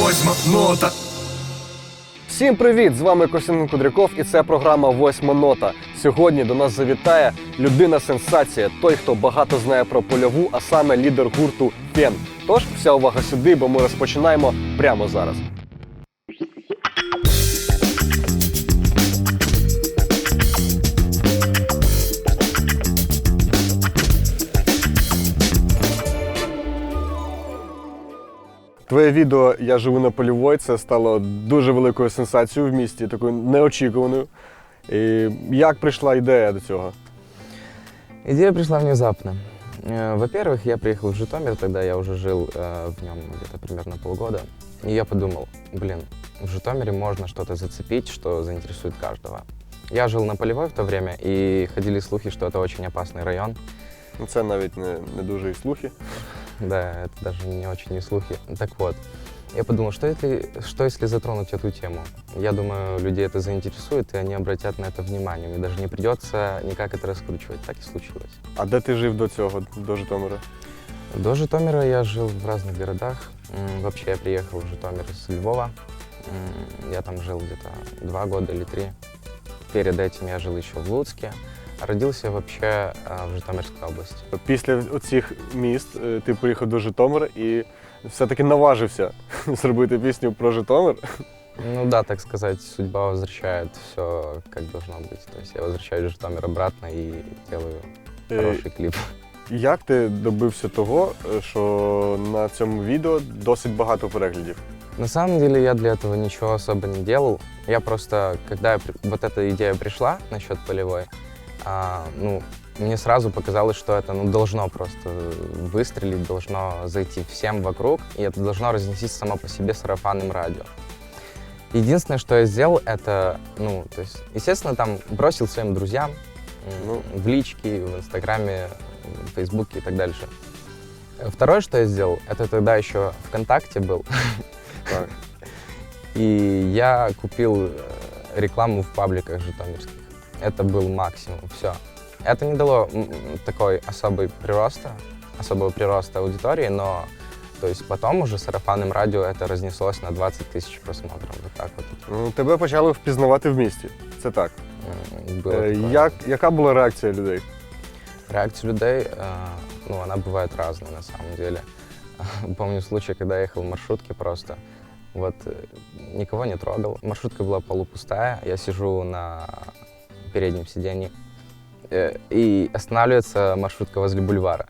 Восьма нота. Всім привіт! З вами Костянтин Кудряков і це програма «Восьма нота». Сьогодні до нас завітає людина-сенсація, той, хто багато знає про польову, а саме лідер гурту «Фен». Тож, вся увага сюди, бо ми розпочинаємо прямо зараз. Твоє відео «Я живу на польовій» це стало дуже великою сенсацією в місті, такою неочікуваною. І як прийшла ідея до цього? Идея пришла внезапно. Во-первых, я приехал в Житомир, тогда я уже жил в нем где-то примерно полгода. И я подумал, в Житомире можно что-то зацепить, что заинтересует каждого. Я жил на Полевой в то время, и ходили слухи, что это очень опасный район. Це навіть не дуже і слухи. Да, это даже не очень не слухи. Так вот, я подумал, что если затронуть эту тему? Я думаю, людей это заинтересует, и они обратят на это внимание. Мне даже не придется никак это раскручивать. Так и случилось. А де ти жив до цього, до Житомира? До Житомира я жил в разных городах. Вообще я приехал в Житомир с Львова. Я там жил где-то 2 года или 3. Перед этим я жил еще в Луцке. Родился вообще в Житомирской области. Після оцих міст ти приїхав до Житомира і все-таки наважився зробити пісню про Житомир. Ну да, так сказать, судьба возвращает все как должно быть. То есть я возвращаюсь в Житомир обратно и делаю хороший клип. Як ти добився того, що на цьому відео досить багато переглядів? На самом деле я для этого ничего особо не делал. Я просто, когда вот эта идея пришла насчет Полевой, мне сразу показалось, что это должно просто выстрелить, должно зайти всем вокруг, и это должно разнестись само по себе сарафанным радио. Единственное, что я сделал, это, то есть, естественно, там бросил своим друзьям в личке, в Инстаграме, в Фейсбуке и так дальше. Второе, что я сделал, это тогда еще ВКонтакте был. Так. И я купил рекламу в пабликах житомирских. Это был максимум, все. Это не дало такой особого прироста аудитории, но то есть потом уже сарафанным радио это разнеслось на 20 тысяч просмотров. Вот так вот. Тебе почали впізнавати в місті, це так. Яка була реакція людей? Реакция людей, она бывает разная на самом деле. Помню случай, когда я ехал в маршрутке просто, никого не трогал. Маршрутка была полупустая, я сижу на переднем сиденье, и останавливается маршрутка возле бульвара.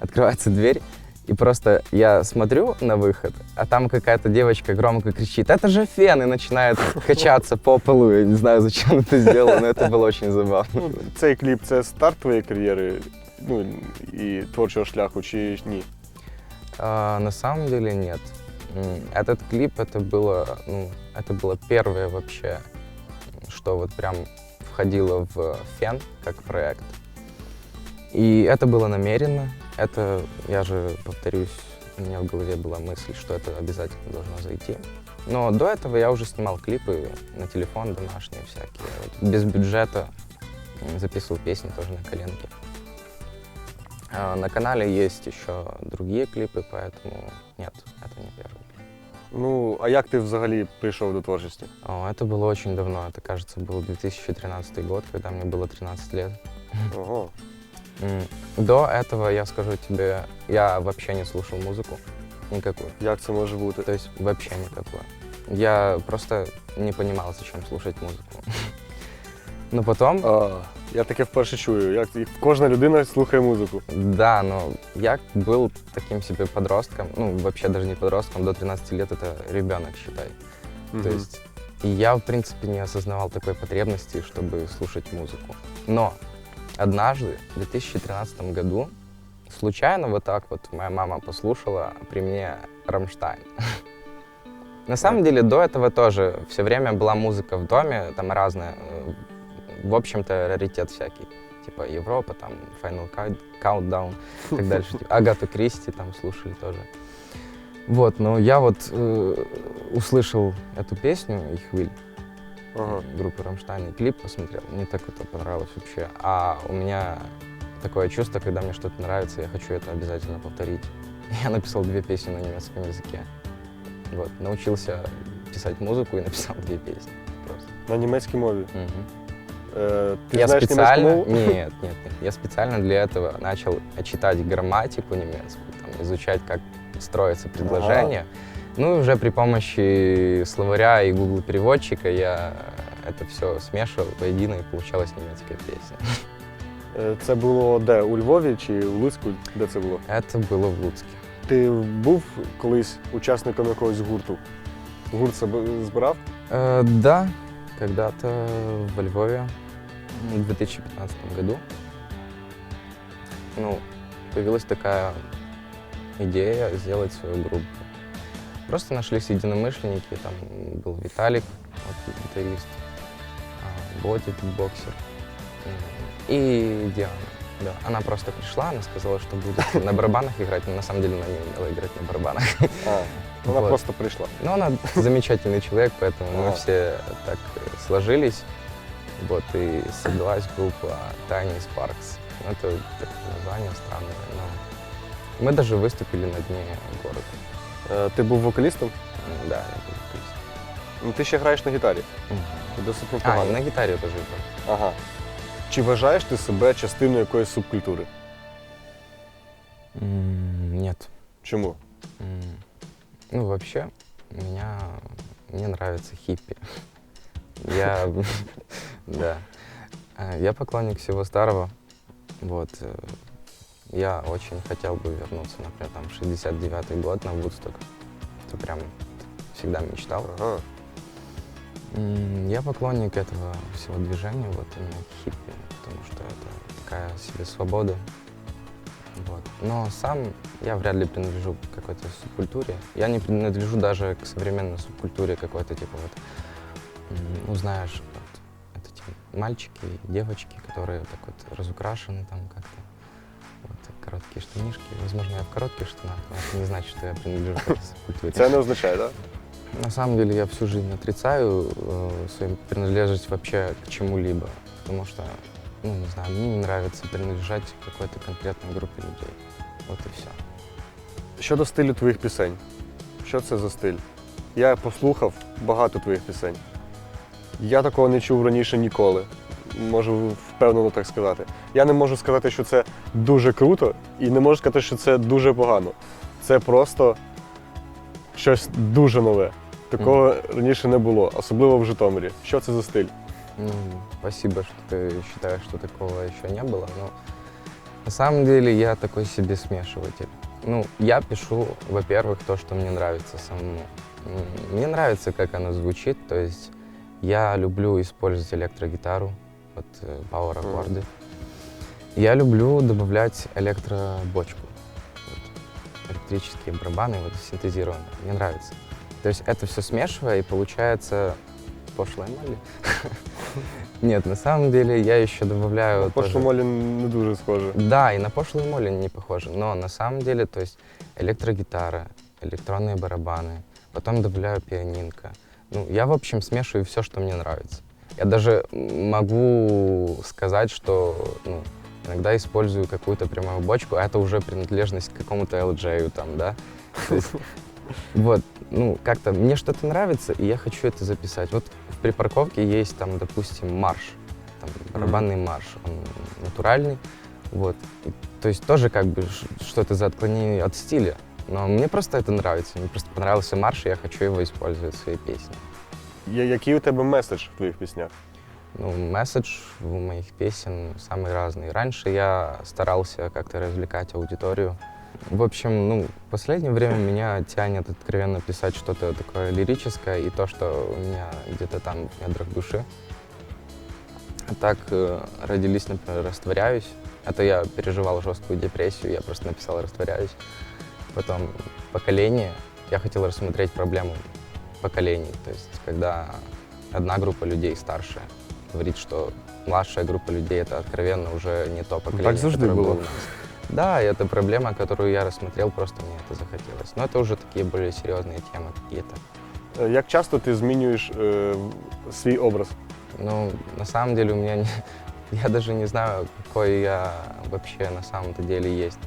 Открывается дверь, и просто я смотрю на выход, а там какая-то девочка громко кричит: «Это же Фен!» и начинает качаться по полу. Я не знаю, зачем это сделала, но это было очень забавно. Цей кліп – це старт твоєї кар'єри, і творчого шляху, чи ні? На самом деле нет. Этот клип, это было первое вообще, что прям входило в Фен как проект. И это было намеренно. Это, я же повторюсь, у меня в голове была мысль, что это обязательно должно зайти. Но до этого я уже снимал клипы на телефон домашние всякие. Без бюджета записывал песни тоже на коленке. На канале есть еще другие клипы, поэтому нет, это не первый клип. А як ти взагалі прийшов до творчості? Это было очень давно, это, кажется, был 2013 год, когда мне было 13 лет. Ого. До этого, я скажу тебе, я вообще не слушал музыку никакую. Як це може бути? То есть вообще никакую. Я просто не понимал, зачем слушать музыку. Но потом... Я таке вперше чую, як кожна людина слухає музику. Да, но я был таким себе подростком, вообще даже не подростком, до 13 лет это ребенок, считай. То есть и я, в принципе, не осознавал такой потребности, чтобы слушать музыку. Но однажды, в 2013 году, случайно моя мама послушала при мне «Рамштайн». На самом деле, до этого тоже все время была музыка в доме, там разная. В общем-то, раритет всякий. Типа Европа, там, Final Countdown и так дальше. Агату Кристи там слушали тоже. Но я услышал эту песню «Ихвиль», группы «Рамштайн», и клип посмотрел. Мне так это понравилось вообще. А у меня такое чувство, когда мне что-то нравится, я хочу это обязательно повторить. Я написал 2 песни на немецком языке. Вот, научился писать музыку и написал 2 песни. Просто. На німецькій мові. Мгм. Ти Я знаєш німецьку специально, мову? нет. Я специально для этого начал читать грамматику немецкую, там, изучать, как строятся предложения. Ну и уже при помощи словаря и Google переводчика я это все смешивал воедино и получалась немецкая песня. Це було де? У Львові чи у Луцьку? Де це було? Это было в Луцке. Ти був колись учасником якогось гурту? Гурт себе збирав? Да, когда-то во Львове в 2015 году появилась такая идея сделать свою группу. Просто нашлись единомышленники, там был Виталик, вот, гитарист, Бодя, боксер, и Диана. Да, она просто пришла, она сказала, что будет на барабанах играть, но на самом деле она не умела играть на барабанах. Вона Вот. просто прийшла. Но она замечательный человек, поэтому мы все так сложились. Вот, и создалась группа Tiny Sparks. Ну, это такое название странное, но мы даже выступили на дне города. Ти був вокалістом? Да, я был вокалистом. Ну, ти ще граєш на гітарі. Ти досить А, непогано. и на гитаре я тоже играл. Ага. Чи вважаєш ти себе частиною якоїсь субкультури? Нет. Чому? Ну, вообще, мне нравится хиппи. Я, да. Я поклонник всего старого. Вот. Я очень хотел бы вернуться, например, там, 69-й год на Вудсток. Это прям всегда мечтал. Ага. Я поклонник этого всего движения, вот именно хиппи, потому что это такая себе свобода. Вот. Но сам я вряд ли принадлежу к какой-то субкультуре. Я не принадлежу даже к современной субкультуре какой-то, типа вот, ну знаешь, вот, это типа мальчики и девочки, которые так вот разукрашены там как-то. Вот, короткие штанишки. Возможно, я в коротких штанах, но это не значит, что я принадлежу к этой субкультуре. Це не означає, так? На самом деле я всю жизнь отрицаю свою принадлежность вообще к чему-либо, потому что, ну, не знаю, мне не нравится принадлежать к какой-то конкретной группе людей. Вот и все. Щодо стилю твоїх пісень. Що це за стиль? Я послухав багато твоїх пісень. Я такого не чув раніше ніколи. Можу впевнено так сказати. Я не можу сказати, що це дуже круто, і не можу сказати, що це дуже погано. Це просто щось дуже нове. Такого раніше не було, особливо в Житомирі. Що це за стиль? Ну, спасибо, что ты считаешь, что такого еще не было, но на самом деле я такой себе смешиватель. Ну, я пишу, во-первых, то, что мне нравится самому. Мне нравится, как оно звучит, то есть я люблю использовать электрогитару, вот пауэр-аккорды. Я люблю добавлять электробочку, вот, электрические барабаны, вот синтезированные, мне нравится. То есть это все смешивая, и получается пошлая молли. Нет, на самом деле я еще добавляю... На пошлу молі не дуже схоже. Да, и на пошлую молли не похоже, но на самом деле, то есть электрогитара, электронные барабаны, потом добавляю пианинка. Ну, я, в общем, смешиваю все, что мне нравится. Я даже могу сказать, что ну, иногда использую какую-то прямую бочку, а это уже принадлежность к какому-то LJ, там, да? То есть, вот, ну, как-то мне что-то нравится, и я хочу это записать. Вот в припарковке есть там, допустим, марш, там, барабанный марш, он натуральный, вот. И, то есть тоже как бы что-то за отклонение от стиля, но мне просто это нравится, мне просто понравился марш, и я хочу его использовать в своей песне. Який у тебе меседж в твоїх піснях? Ну, месседж у моих песен самый разный. Раньше я старался как-то развлекать аудиторию. В общем, ну, в последнее время меня тянет откровенно писать что-то такое лирическое и то, что у меня где-то там в недрах души. А так родились, например, «Растворяюсь». Это я переживал жесткую депрессию, я просто написал «Растворяюсь». Потом «Поколение». Я хотел рассмотреть проблему поколений. То есть, когда одна группа людей старшая говорит, что младшая группа людей — это откровенно уже не то поколение, Так завжди которое было было. у нас. Да, и это проблема, которую я рассмотрел, просто мне это захотелось. Но это уже такие более серьезные темы какие-то. Як часто ти змінюєш свій образ? Ну, на самом деле у меня я даже не знаю, какой я вообще на самом-то деле есть.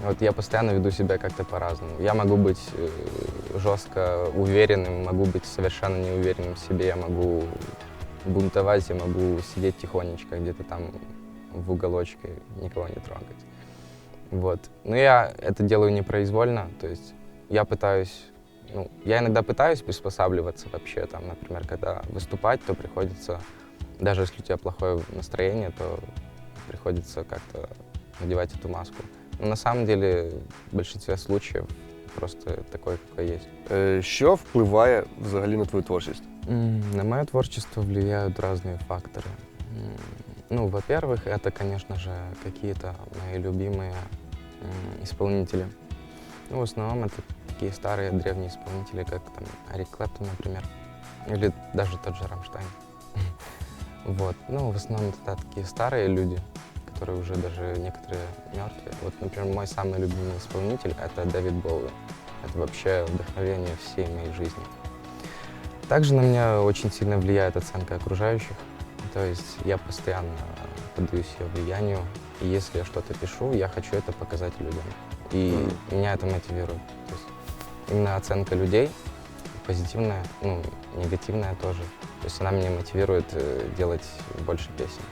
Вот я постоянно веду себя как-то по-разному. Я могу быть жестко уверенным, могу быть совершенно неуверенным в себе, я могу бунтовать, я могу сидеть тихонечко где-то там в уголочке, никого не трогать. Вот. Но я это делаю непроизвольно, то есть я пытаюсь, я иногда пытаюсь приспосабливаться вообще, там, например, когда выступать, то приходится, даже если у тебя плохое настроение, то приходится как-то надевать эту маску. Но на самом деле в большинстве случаев просто такой, какой есть. Що впливає взагалі на твою творчість? На мое творчество влияют разные факторы. Во-первых, это, конечно же, какие-то мои любимые исполнители. В основном это такие старые древние исполнители, как там Эрик Клэптон, например, или даже тот же Рамштайн. Вот. В основном это такие старые люди, которые уже даже некоторые мертвые. Вот, например, мой самый любимый исполнитель — это Дэвид Боуи. Это вообще вдохновение всей моей жизни. Также на меня очень сильно влияет оценка окружающих. То есть я постоянно поддаюсь ее влиянию. И если я что-то пишу, я хочу это показать людям. И меня это мотивирует. То есть именно оценка людей, позитивная, негативная тоже. То есть она меня мотивирует делать больше песен.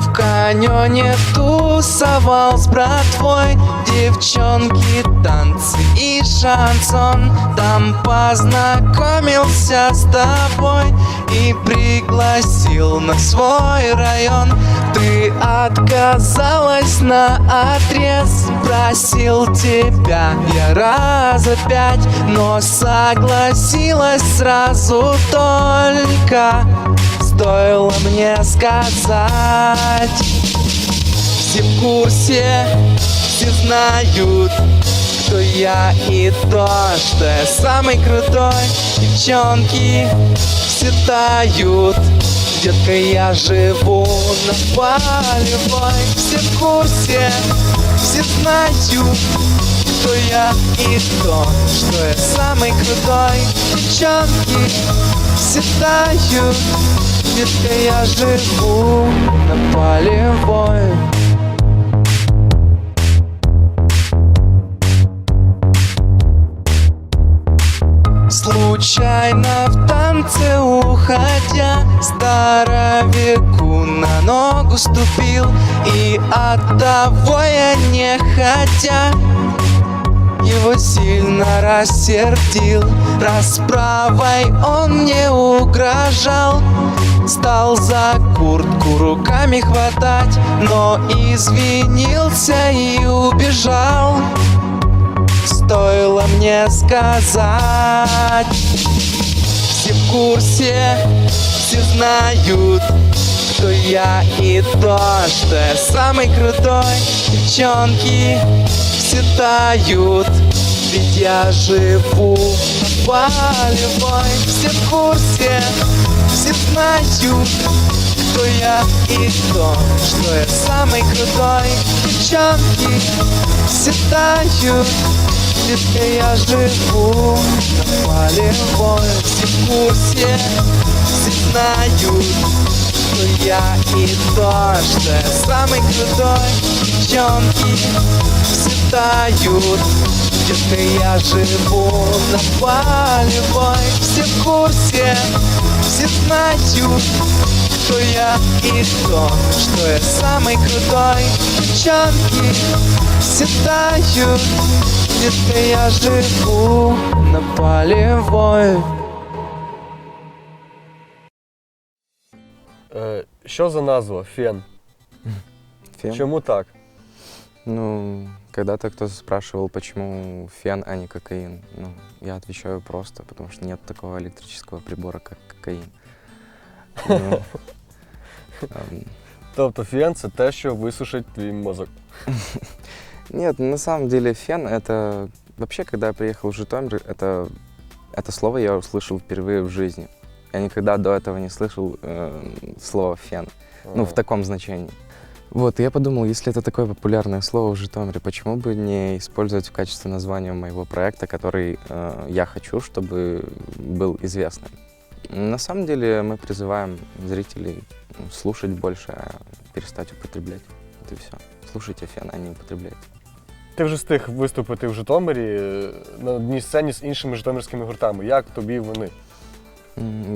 В каньоне тусовал с братвой, девчонки, танцы и шансон. Там познакомился с тобой и пригласил на свой район. Ты отказалась наотрез, просил тебя я раза 5, но согласилась сразу только стоило мне сказать. Все в курсе, все знают, кто я и то, что я самый крутой. Девчонки все тают, детка, я живу на Полевой. Все в курсе, все знают, кто я и то, что я самый крутой. Девчонки все тают, детка, я живу на Полевой. Случайно в танце уходя, здоровяку на ногу ступил, и оттого я не хотя его сильно рассердил. Расправой он мне угрожал, стал за куртку руками хватать, но извинился и убежал. Стоило мне сказать. Все в курсе, все знают, кто я и то, что я самый крутой. Девчонки все тают, ведь я живу на Полевой. Все в курсе, все знают, кто я и то, что я самый крутой. Девчонки все тают, детка, я живу на Полевой. Все в курсе, все знают, что я и то, что я самый крутой. Девчонки все тают, детка, я живу на Полевой. Все в курсе, все знают, кто я и то, что я самый крутой. Девчонки все тают, детка, я живу на Полевой. Що за назва Фен? Фен? Чому так? Когда-то кто-то спрашивал, почему фен, а не кокаин. Я отвечаю просто, потому что нет такого электрического прибора, как кокаин. Тобто фен – це те, що висушить твій мозок. Нет, на самом деле фен — это... Вообще, когда я приехал в Житомир, это слово я услышал впервые в жизни. Я никогда до этого не слышал слова «фен». Ну, в таком значении. Вот, и я подумал, если это такое популярное слово в Житомире, почему бы не использовать в качестве названия моего проекта, который я хочу, чтобы был известным. На самом деле мы призываем зрителей слушать больше, а перестать употреблять. Это и все. Слушайте фен, а не употребляйте. Ти вже встиг виступити в Житомирі на одній сцені з іншими житомирськими гуртами. Як тобі вони?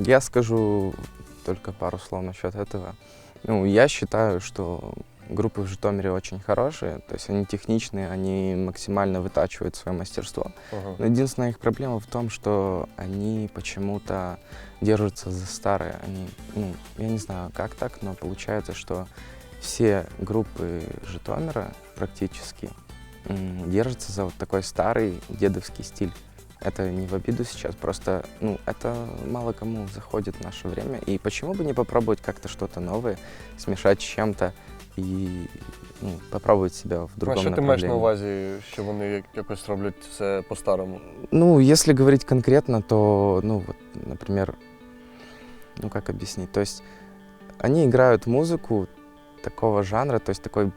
Я скажу только пару слов насчет этого. Ну, я считаю, что группы в Житомире очень хорошие, то есть они техничные, они максимально вытачивают свое мастерство. Ага. Но единственная их проблема в том, что они почему-то держатся за старое. Они, ну, я не знаю, как так, но получается, что все группы Житомира практически держатся за вот такой старый дедовский стиль. Это не в обиду сейчас, просто, ну, это мало кому заходит в наше время. И почему бы не попробовать как-то что-то новое, смешать с чем-то и ну, попробовать себя в другом А що ти направлении. маєш на увазі, що вони якось роблять все по-старому? Ну, если говорить конкретно, то, ну, вот, например, ну, как объяснить? То есть они играют музыку такого жанра, то есть такой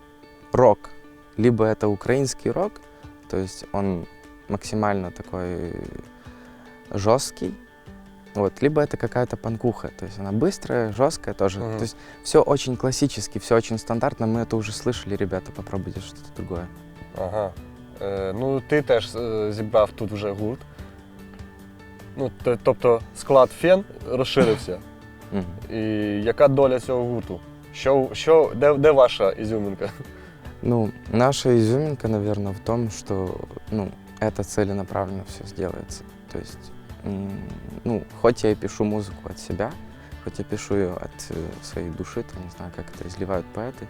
рок. Либо это украинский рок, то есть он максимально такой жесткий, вот, либо это какая-то панкуха, то есть она быстрая, жесткая тоже. Мгм. То есть все очень классически, все очень стандартно, мы это уже слышали, ребята, попробуйте что-то другое. Ага. Ну, ти теж зібрав тут вже гурт. Ну, тобто склад фен розширився. Мгм. І яка доля цього гурту? Де ваша ізюминка? Ну, наша изюминка, наверное, в том, что, ну, это целенаправленно все сделается. То есть, ну, хоть я и пишу музыку от себя, хоть я пишу ее от своей души, там, не знаю, как это изливают поэты,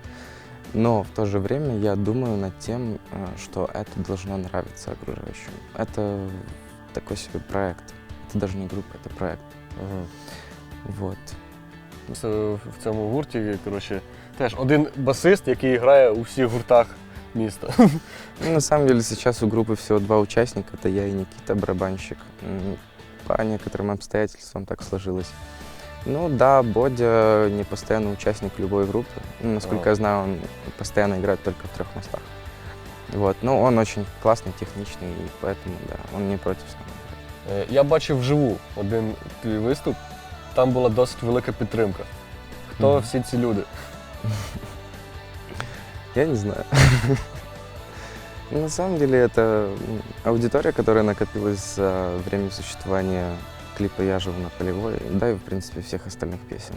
но в то же время я думаю над тем, что это должно нравиться окружающим. Это такой себе проект. Это даже не группа, это проект. Ага. Вот. В цьому гурті, коротше, теж один басист, який грає у всіх гуртах міста. Ну, на самом деле сейчас у группы всего 2 участника, это я и Никита, барабанщик. По некоторым обстоятельствам так сложилось. Ну да, Бодя не постоянный участник любой группы. Ну, насколько я знаю, он постоянно играет только в 3 мостах. Вот. Но он очень классный, техничный, и поэтому, да, он не против с нами играть. Я бачив вживу один твій виступ, там була досить велика підтримка. Хто Мгм. всі ці люди? Я не знаю. Ну, на самом деле это аудитория, которая накопилась за время существования клипа «Я живу на Полевой», да и, в принципе, всех остальных песен.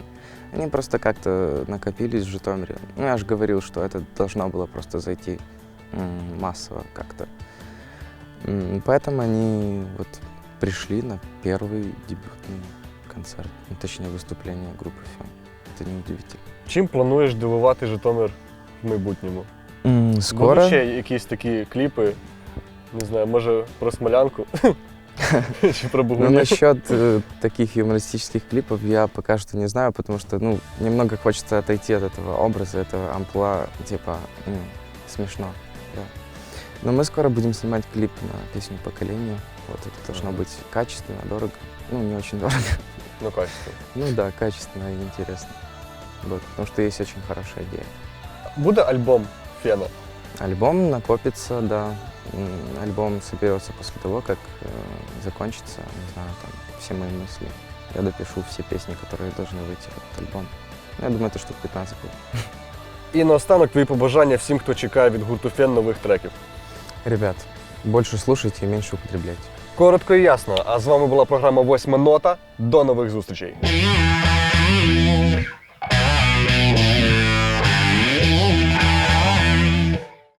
Они просто как-то накопились в Житомире. Ну, я же говорил, что это должно было просто зайти массово как-то. Поэтому они вот пришли на первый дебютный концерт, ну, точнее, выступление группы «Фен». Это неудивительно. Чим плануєш дивувати Житомир в майбутньому? Скоро... Будуть ще якісь такі кліпи, не знаю, може про Смолянку? Чи про Ну, Богуню? насчет таких юмористических клипов я пока что не знаю, потому что, ну, немного хочется отойти от этого образа, этого амплуа, типа, смешно, да. Но мы скоро будем снимать клип на песню «Поколение». Вот это должно быть качественно, дорого, ну, не очень дорого. Ну, качество. Ну да, качественно и интересно. Вот, потому что есть очень хорошая идея. Буде альбом Фена? Альбом накопится, да. Альбом соберется после того, как закончится, не знаю, там, все мои мысли. Я допишу все песни, которые должны выйти в этот альбом. Ну, я думаю, это штук 15 будет. І наостанок твої побажання всім, хто чекає від гурту Фен нових треків. Ребят, больше слушайте и меньше употребляйте. Коротко і ясно. А з вами була програма «Восьма нота». До нових зустрічей.